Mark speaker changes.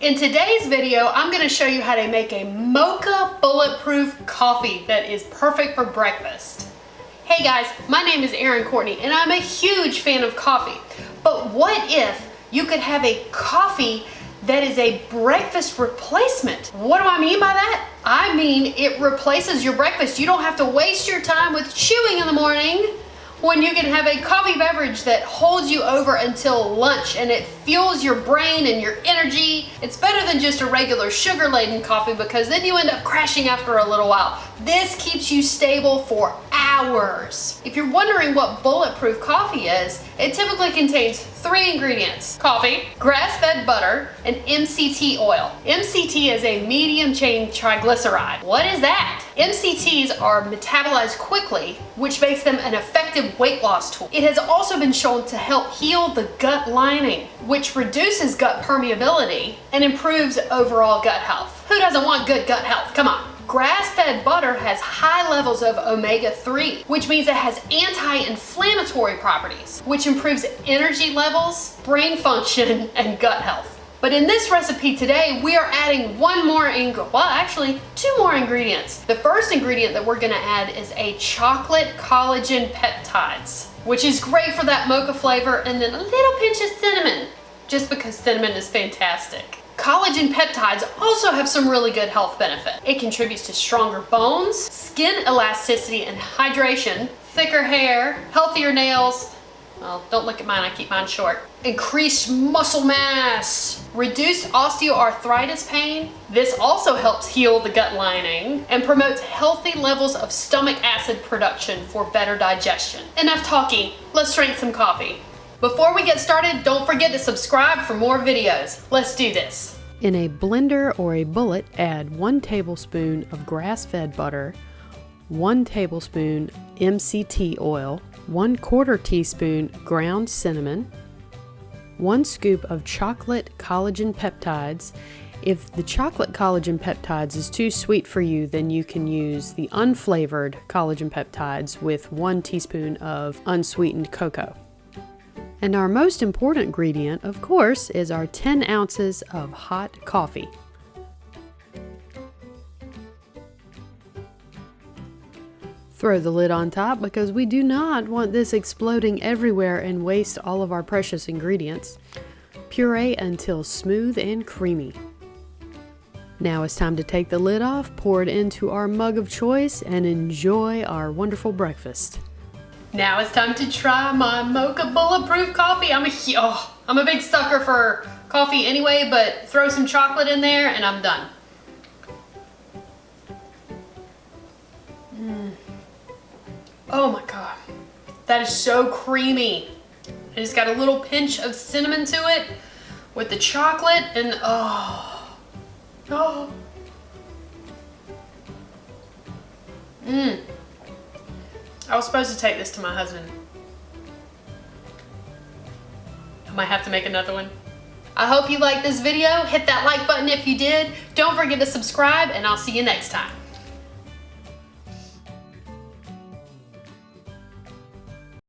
Speaker 1: In today's video, I'm going to show you how to make a Mocha Bulletproof Coffee that is perfect for breakfast. Hey guys, my name is Erin and I'm a huge fan of coffee. But what if you could have a coffee that is a breakfast replacement? What do I mean by that? I mean it replaces your breakfast. You don't have to waste your time with chewing in the morning when you can have a coffee beverage that holds you over until lunch and it fuels your brain and your energy. It's better than just a regular sugar-laden coffee because then you end up crashing after a little while. This keeps you stable for hours. If you're wondering what Bulletproof Coffee is, it typically contains 3 ingredients: coffee, grass-fed butter, and MCT oil. MCT is a medium-chain triglyceride. What is that? MCTs are metabolized quickly, which makes them an effective weight loss tool. It has also been shown to help heal the gut lining, which reduces gut permeability and improves overall gut health. Who doesn't want good gut health? Come on. Grass-fed butter has high levels of omega-3, which means it has anti-inflammatory properties, which improves energy levels, brain function, and gut health. But in this recipe today, we are adding two more ingredients. The first ingredient that we're gonna add is a chocolate collagen peptides, which is great for that mocha flavor, and then a little pinch of cinnamon, just because cinnamon is fantastic. Collagen peptides also have some really good health benefit. It contributes to stronger bones, skin elasticity and hydration, thicker hair, healthier nails. Well, don't look at mine, I keep mine short. Increased muscle mass, reduced osteoarthritis pain. This also helps heal the gut lining and promotes healthy levels of stomach acid production for better digestion. Enough talking, let's drink some coffee. Before we get started, don't forget to subscribe for more videos. Let's do this.
Speaker 2: In a blender or a bullet, add 1 tablespoon of grass-fed butter, 1 tablespoon MCT oil, 1/4 teaspoon ground cinnamon, 1 scoop of chocolate collagen peptides. If the chocolate collagen peptides is too sweet for you, then you can use the unflavored collagen peptides with 1 teaspoon of unsweetened cocoa. And our most important ingredient, of course, is our 10 ounces of hot coffee. Throw the lid on top because we do not want this exploding everywhere and waste all of our precious ingredients. Puree until smooth and creamy. Now it's time to take the lid off, pour it into our mug of choice, and enjoy our wonderful breakfast.
Speaker 1: Now it's time to try my Mocha Bulletproof Coffee. I'm a big sucker for coffee anyway, but throw some chocolate in there and I'm done. Oh my God, that is so creamy. It's got a little pinch of cinnamon to it with the chocolate and I was supposed to take this to my husband. I might have to make another one. I hope you liked this video. Hit that like button if you did. Don't forget to subscribe and I'll see you next time.